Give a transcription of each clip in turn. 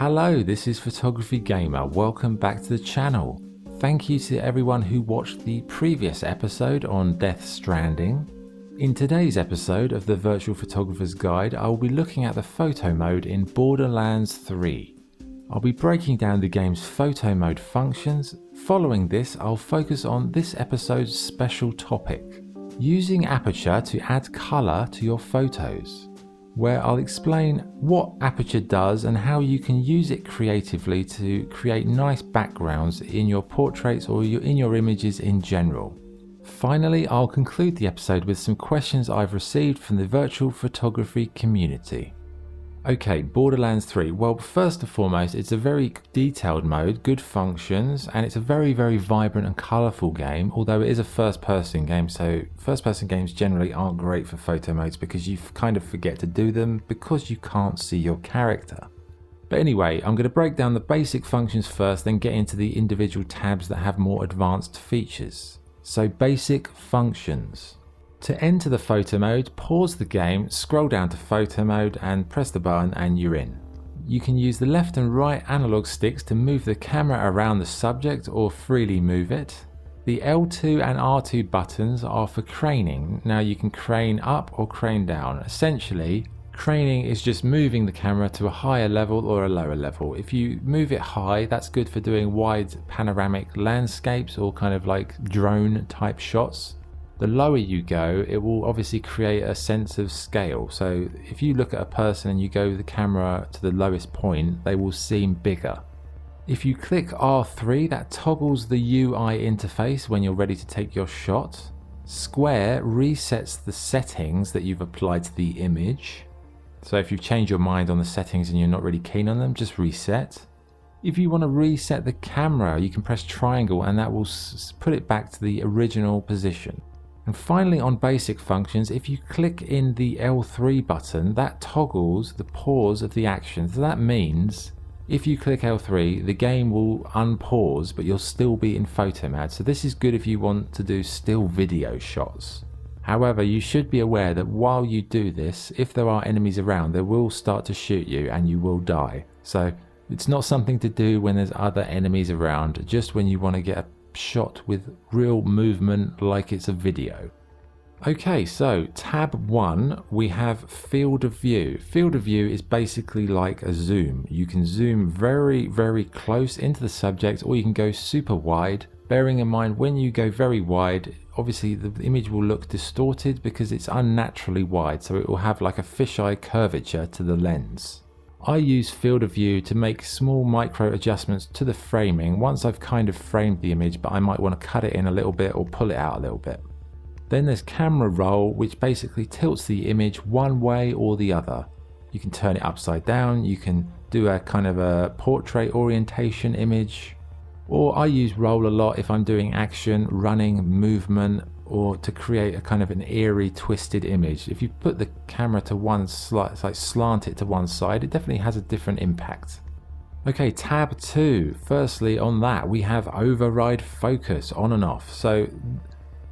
Hello, this is Photography Gamer. Welcome back to the channel. Thank you to everyone who watched the previous episode on Death Stranding. In today's episode of the Virtual Photographer's Guide, I will be looking at the photo mode in Borderlands 3. I'll be breaking down the game's photo mode functions. Following this, I'll focus on this episode's special topic, using Aperture to add colour to your photos, where I'll explain what Aperture does and how you can use it creatively to create nice backgrounds in your portraits or in your images in general. Finally, I'll conclude the episode with some questions I've received from the virtual photography community. Okay, Borderlands 3. Well, first and foremost, it's a very detailed mode, good functions, and it's a very vibrant and colourful game, although it is a first-person game, so first-person games generally aren't great for photo modes because you kind of forget to do them because you can't see your character. But anyway, I'm going to break down the basic functions first, then get into the individual tabs that have more advanced features. So, basic functions. To enter the photo mode, pause the game, scroll down to photo mode and press the button and you're in. You can use the left and right analog sticks to move the camera around the subject or freely move it. The L2 and R2 buttons are for craning. Now you can crane up or crane down. Essentially, craning is just moving the camera to a higher level or a lower level. If you move it high, that's good for doing wide panoramic landscapes or kind of like drone type shots. The lower you go, it will obviously create a sense of scale. So if you look at a person and you go the camera to the lowest point, they will seem bigger. If you click R3, that toggles the UI interface when you're ready to take your shot. Square resets the settings that you've applied to the image. So if you've changed your mind on the settings and you're not really keen on them, just reset. If you want to reset the camera, you can press triangle and that will put it back to the original position. And finally, on basic functions, if you click in the L3 button, that toggles the pause of the action. So that means if you click L3, the game will unpause, but you'll still be in photo mode. So this is good if you want to do still video shots. However, you should be aware that while you do this, if there are enemies around, they will start to shoot you and you will die. So it's not something to do when there's other enemies around, just when you want to get a shot with real movement like it's a video. Okay, so tab 1, we have field of view. Field of view is basically like a zoom. You can zoom very close into the subject or you can go super wide. Bearing in mind when you go very wide, obviously the image will look distorted because it's unnaturally wide, so it will have like a fisheye curvature to the lens. I use field of view to make small micro adjustments to the framing once I've kind of framed the image, but I might want to cut it in a little bit or pull it out a little bit. Then there's camera roll, which basically tilts the image one way or the other. You can turn it upside down, you can do a kind of a portrait orientation image, or I use roll a lot if I'm doing action, running, movement, or to create a kind of an eerie twisted image. If you put the camera to one side, like slant it to one side, it definitely has a different impact. Okay, tab 2. Firstly, on that we have override focus on and off. So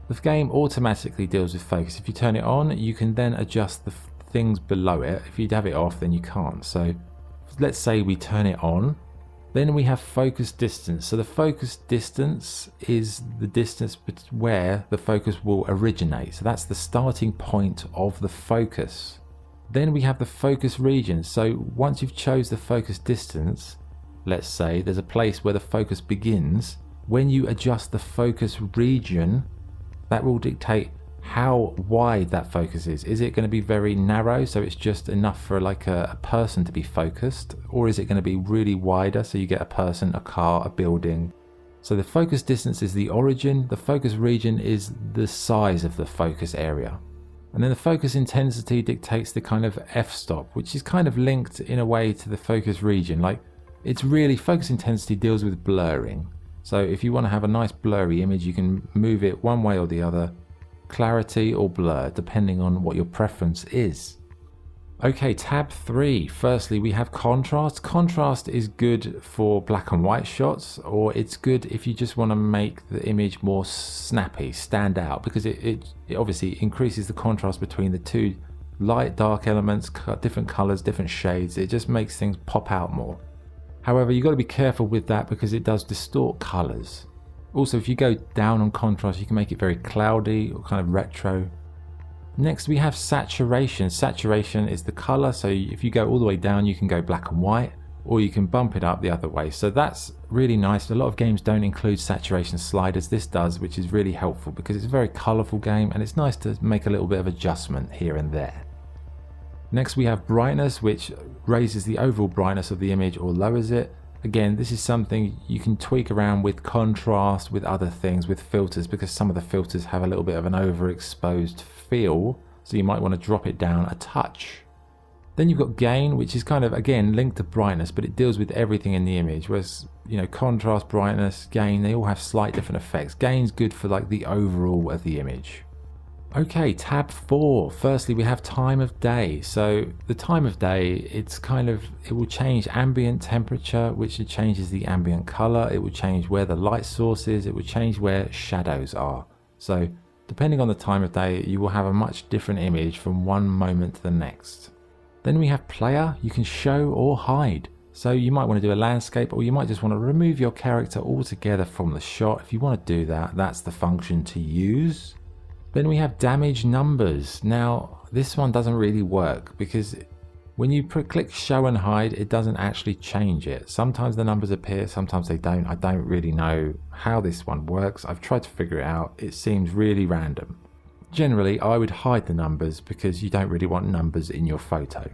the game automatically deals with focus. If you turn it on, you can then adjust the things below it. If you have it off, then you can't. So let's say we turn it on. Then we have focus distance. So the focus distance is the distance where the focus will originate. So that's the starting point of the focus. Then we have the focus region. So once you've chose the focus distance, let's say there's a place where the focus begins. When you adjust the focus region, that will dictate how wide that focus is. Is it going to be very narrow, so it's just enough for like a person to be focused, or is it going to be really wider so you get a person, a car, a building? So the focus distance is the origin, the focus region is the size of the focus area, and then the focus intensity dictates the kind of f-stop, which is kind of linked in a way to the focus region. Like, it's really, focus intensity deals with blurring. So if you want to have a nice blurry image, you can move it one way or the other, clarity or blur, depending on what your preference is. Okay, tab 3. Firstly, we have contrast. Contrast is good for black and white shots, or it's good if you just want to make the image more snappy, stand out, because it obviously increases the contrast between the two light, dark elements, different colors, different shades. It just makes things pop out more. However, you've got to be careful with that because it does distort colours. Also, if you go down on contrast, you can make it very cloudy or kind of retro. Next we have saturation. Saturation is the colour, so if you go all the way down you can go black and white, or you can bump it up the other way. So that's really nice. A lot of games don't include saturation sliders. This does, which is really helpful because it's a very colourful game and it's nice to make a little bit of adjustment here and there. Next we have brightness, which raises the overall brightness of the image or lowers it. Again, this is something you can tweak around with contrast, with other things, with filters, because some of the filters have a little bit of an overexposed feel, so you might want to drop it down a touch. Then you've got gain, which is kind of, again, linked to brightness, but it deals with everything in the image, whereas, contrast, brightness, gain, they all have slight different effects. Gain's good for like the overall of the image. Okay, tab 4. Firstly, we have time of day. So the time of day, it will change ambient temperature, which changes the ambient color. It will change where the light source is. It will change where shadows are. So depending on the time of day, you will have a much different image from one moment to the next. Then we have player. You can show or hide. So you might want to do a landscape, or you might just want to remove your character altogether from the shot. If you want to do that, that's the function to use. Then we have damage numbers. Now this one doesn't really work because when you click show and hide, it doesn't actually change it. Sometimes the numbers appear, sometimes they don't. I don't really know how this one works. I've tried to figure it out. It seems really random. Generally, I would hide the numbers because you don't really want numbers in your photo.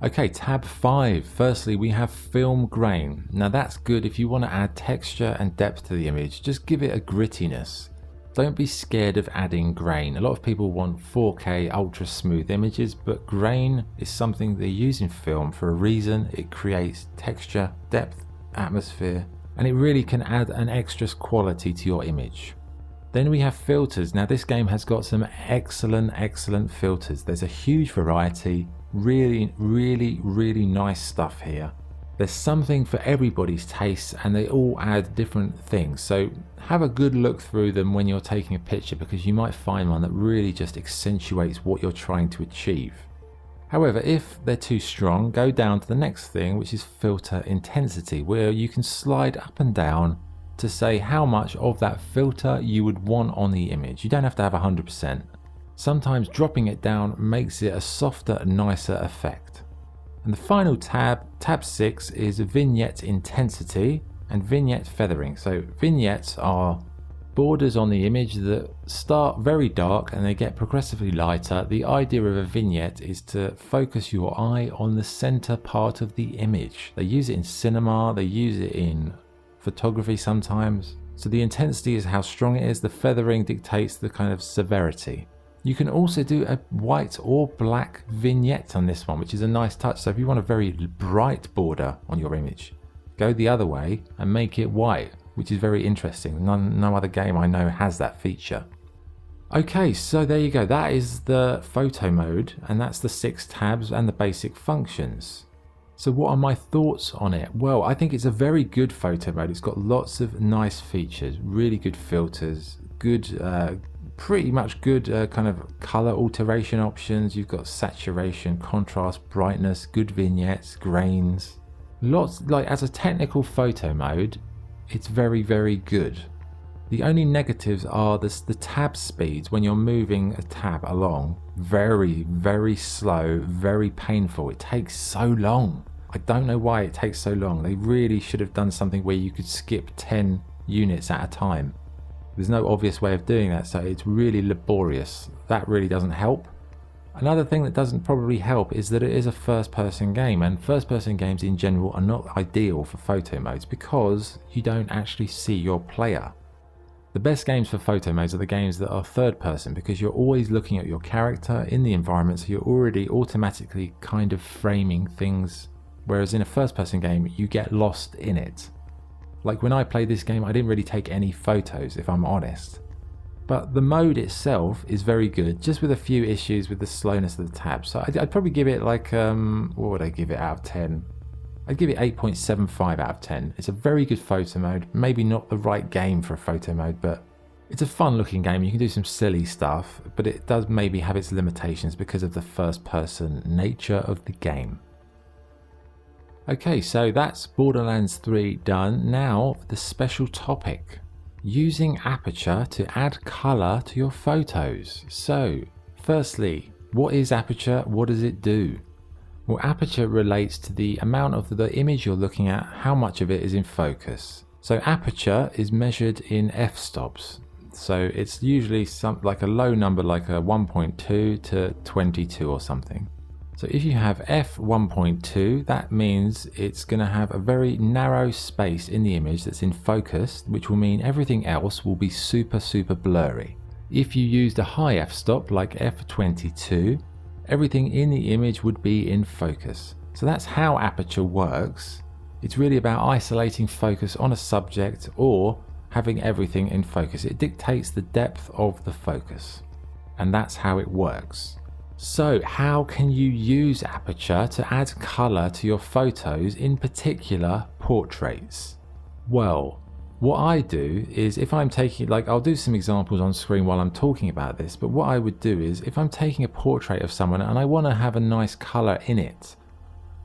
Okay, tab 5. Firstly, we have film grain. Now that's good if you want to add texture and depth to the image. Just give it a grittiness. Don't be scared of adding grain. A lot of people want 4K ultra smooth images, but grain is something they use in film for a reason. It creates texture, depth, atmosphere, and it really can add an extra quality to your image. Then we have filters. Now this game has got some excellent filters. There's a huge variety, really nice stuff here. There's something for everybody's tastes and they all add different things. So have a good look through them when you're taking a picture, because you might find one that really just accentuates what you're trying to achieve. However, if they're too strong, go down to the next thing, which is filter intensity, where you can slide up and down to say how much of that filter you would want on the image. You don't have to have 100%. Sometimes dropping it down makes it a softer, nicer effect. And the final tab, tab 6, is vignette intensity and vignette feathering. So vignettes are borders on the image that start very dark and they get progressively lighter. The idea of a vignette is to focus your eye on the center part of the image. They use it in cinema, they use it in photography sometimes. So the intensity is how strong it is, the feathering dictates the kind of severity. You can also do a white or black vignette on this one, which is a nice touch. So if you want a very bright border on your image, go the other way and make it white, which is very interesting. No other game I know has that feature. Okay, so there you go. That is the photo mode, and that's the 6 tabs and the basic functions. So what are my thoughts on it? Well, I think it's a very good photo mode. It's got lots of nice features, really good filters, pretty much good kind of color alteration options. You've got saturation, contrast, brightness, good vignettes, grains. Lots, like as a technical photo mode, it's very good. The only negatives are the tab speeds when you're moving a tab along. Very slow, very painful. It takes so long. I don't know why it takes so long. They really should have done something where you could skip 10 units at a time. There's no obvious way of doing that, so it's really laborious. That really doesn't help. Another thing that doesn't probably help is that it is a first-person game, and first-person games in general are not ideal for photo modes because you don't actually see your player. The best games for photo modes are the games that are third-person, because you're always looking at your character in the environment, so you're already automatically kind of framing things, whereas in a first-person game you get lost in it. Like when I played this game, I didn't really take any photos, if I'm honest. But the mode itself is very good, just with a few issues with the slowness of the tabs. So I'd probably give it like, what would I give it out of 10? I'd give it 8.75 out of 10. It's a very good photo mode. Maybe not the right game for a photo mode, but it's a fun looking game. You can do some silly stuff, but it does maybe have its limitations because of the first person nature of the game. Okay, so that's Borderlands 3 done. Now the special topic. Using Aperture to add colour to your photos. So, firstly, what is Aperture? What does it do? Well, Aperture relates to the amount of the image you're looking at, how much of it is in focus. So Aperture is measured in f-stops. So it's usually like a low number, like a 1.2 to 22 or something. So if you have f1.2, that means it's going to have a very narrow space in the image that's in focus, which will mean everything else will be super blurry. If you used a high f-stop like f22, everything in the image would be in focus. So that's how Aperture works. It's really about isolating focus on a subject or having everything in focus. It dictates the depth of the focus, and that's how it works. So how can you use Aperture to add colour to your photos, in particular portraits? Well, what I do is if I'm taking, like I'll do some examples on screen while I'm talking about this, but what I would do is if I'm taking a portrait of someone and I want to have a nice colour in it,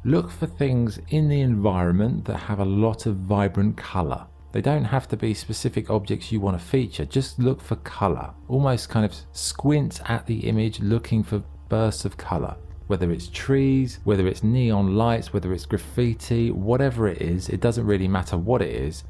look for things in the environment that have a lot of vibrant colour. They don't have to be specific objects you want to feature, just look for colour. Almost kind of squint at the image looking for bursts of colour. Whether it's trees, whether it's neon lights, whether it's graffiti, whatever it is, it doesn't really matter what it is.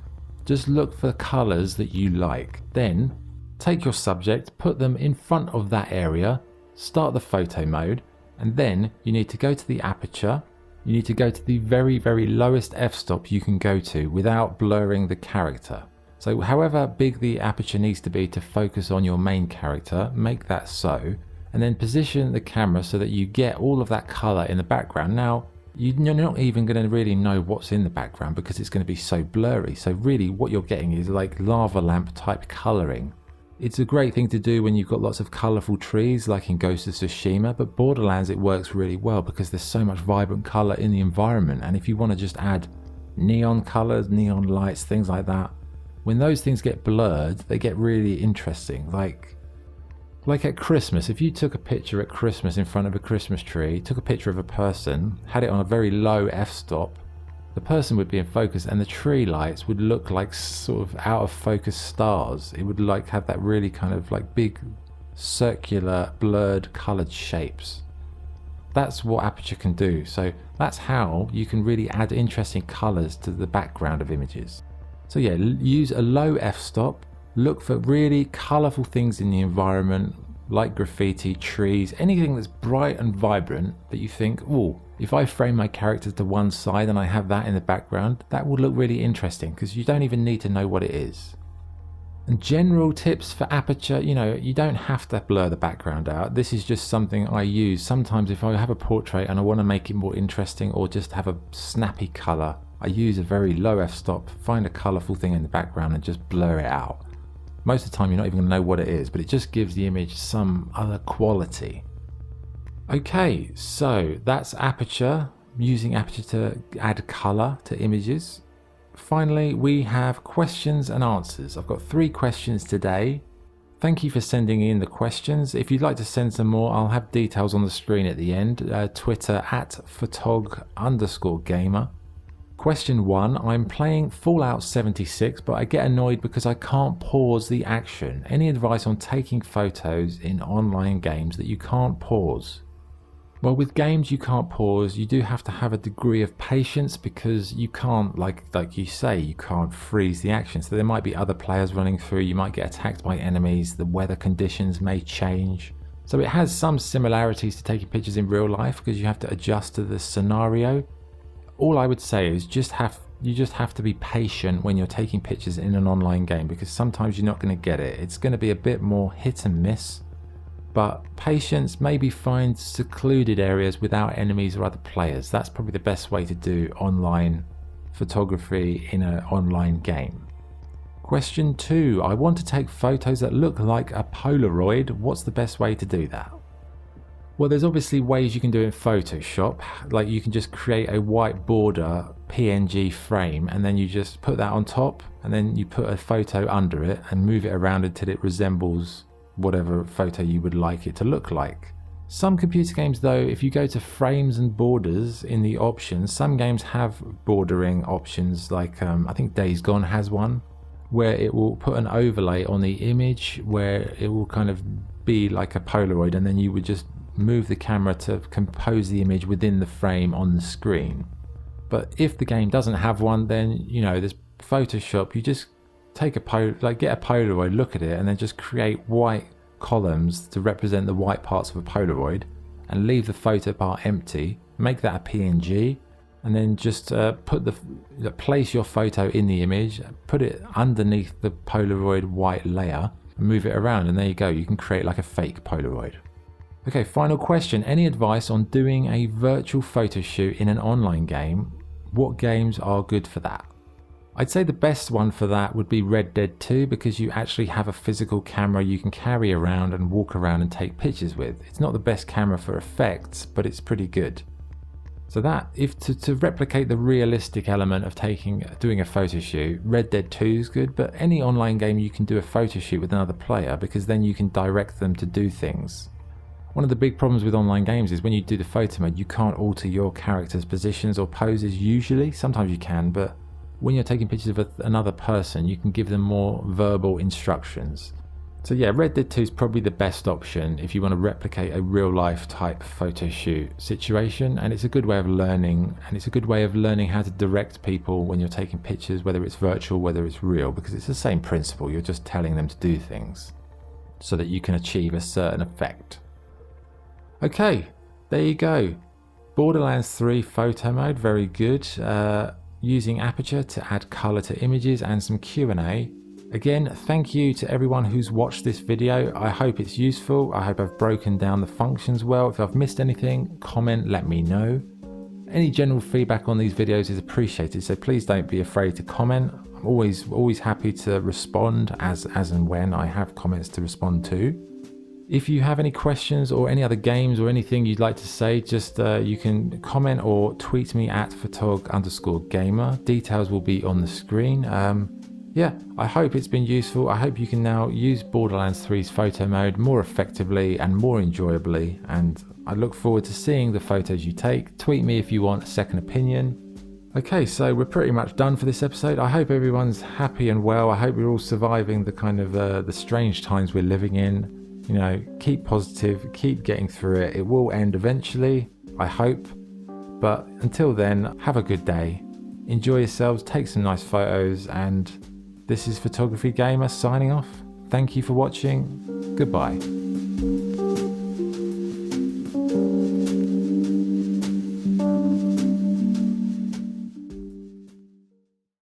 Just look for colours that you like. Then take your subject, put them in front of that area, start the photo mode, and then you need to go to the aperture. You need to go to the very lowest f-stop you can go to without blurring the character. So however big the aperture needs to be to focus on your main character, make that so, and then position the camera so that you get all of that colour in the background. Now, you're not even going to really know what's in the background because it's going to be so blurry. So really what you're getting is like lava lamp type colouring. It's a great thing to do when you've got lots of colourful trees like in Ghost of Tsushima, but Borderlands it works really well because there's so much vibrant colour in the environment. And if you want to just add neon colours, neon lights, things like that, when those things get blurred, they get really interesting. Like at Christmas, if you took a picture at Christmas in front of a Christmas tree, took a picture of a person, had it on a very low f-stop, the person would be in focus and the tree lights would look like sort of out of focus stars. It would like have that really kind of like big circular blurred coloured shapes. That's what Aperture can do. So that's how you can really add interesting colours to the background of images. So yeah, use a low f-stop. Look for really colourful things in the environment, like graffiti, trees, anything that's bright and vibrant that you think, oh, if I frame my character to one side and I have that in the background, that would look really interesting because you don't even need to know what it is. And general tips for Aperture, you don't have to blur the background out. This is just something I use. Sometimes if I have a portrait and I want to make it more interesting or just have a snappy colour, I use a very low f-stop, find a colourful thing in the background and just blur it out. Most of the time you're not even going to know what it is, but it just gives the image some other quality. Okay, so that's Aperture, using Aperture to add colour to images. Finally, we have questions and answers. I've got 3 questions today. Thank you for sending in the questions. If you'd like to send some more, I'll have details on the screen at the end. Twitter @photog_gamer. Question 1, I'm playing Fallout 76, but I get annoyed because I can't pause the action. Any advice on taking photos in online games that you can't pause? Well, with games you can't pause, you do have to have a degree of patience because you can't, like you say, you can't freeze the action. So there might be other players running through, you might get attacked by enemies, the weather conditions may change. So it has some similarities to taking pictures in real life because you have to adjust to the scenario. All I would say is you just have to be patient when you're taking pictures in an online game because sometimes you're not going to get it. It's going to be a bit more hit and miss. But patience, maybe find secluded areas without enemies or other players. That's probably the best way to do online photography in an online game. Question 2, I want to take photos that look like a Polaroid. What's the best way to do that? Well, there's obviously ways you can do it in Photoshop. Like you can just create a white border PNG frame and then you just put that on top and then you put a photo under it and move it around until it resembles whatever photo you would like it to look like. Some computer games though, if you go to frames and borders in the options, some games have bordering options, like I think Days Gone has one, where it will put an overlay on the image where it will kind of be like a Polaroid, and then you would just move the camera to compose the image within the frame on the screen. But if the game doesn't have one, then you know, there's Photoshop. You just take get a Polaroid, look at it, and then just create white columns to represent the white parts of a Polaroid, and leave the photo part empty. Make that a PNG, and then just place your photo in the image, put it underneath the Polaroid white layer, and move it around, and there you go. You can create like a fake Polaroid. Okay, final question. Any advice on doing a virtual photo shoot in an online game? What games are good for that? I'd say the best one for that would be Red Dead 2, because you actually have a physical camera you can carry around and walk around and take pictures with. It's not the best camera for effects, but it's pretty good. So that, if to replicate the realistic element of doing a photo shoot, Red Dead 2 is good, but any online game you can do a photo shoot with another player, because then you can direct them to do things. One of the big problems with online games is when you do the photo mode, you can't alter your character's positions or poses usually. Sometimes you can, but when you're taking pictures of another person, you can give them more verbal instructions. So yeah, Red Dead 2 is probably the best option if you want to replicate a real life type photo shoot situation, and it's a good way of learning, and it's a good way of learning how to direct people when you're taking pictures, whether it's virtual, whether it's real, because it's the same principle. You're just telling them to do things so that you can achieve a certain effect. Okay, there you go. Borderlands 3 photo mode, very good. Using Aperture to add color to images, and some Q&A. Again, thank you to everyone who's watched this video. I hope it's useful. I hope I've broken down the functions well. If I've missed anything, comment, let me know. Any general feedback on these videos is appreciated, so please don't be afraid to comment. I'm always happy to respond as and when I have comments to respond to. If you have any questions or any other games or anything you'd like to say, just you can comment or tweet me at photog_gamer. Details will be on the screen. Yeah, I hope it's been useful. I hope you can now use Borderlands 3's photo mode more effectively and more enjoyably, and I look forward to seeing the photos you take. Tweet me if you want a second opinion. Okay, so we're pretty much done for this episode. I hope everyone's happy and well. I hope we're all surviving the kind of the strange times we're living in. You know, keep positive, keep getting through it. It will end eventually, I hope. But until then, have a good day. Enjoy yourselves, take some nice photos, and this is Photography Gamer signing off. Thank you for watching. Goodbye.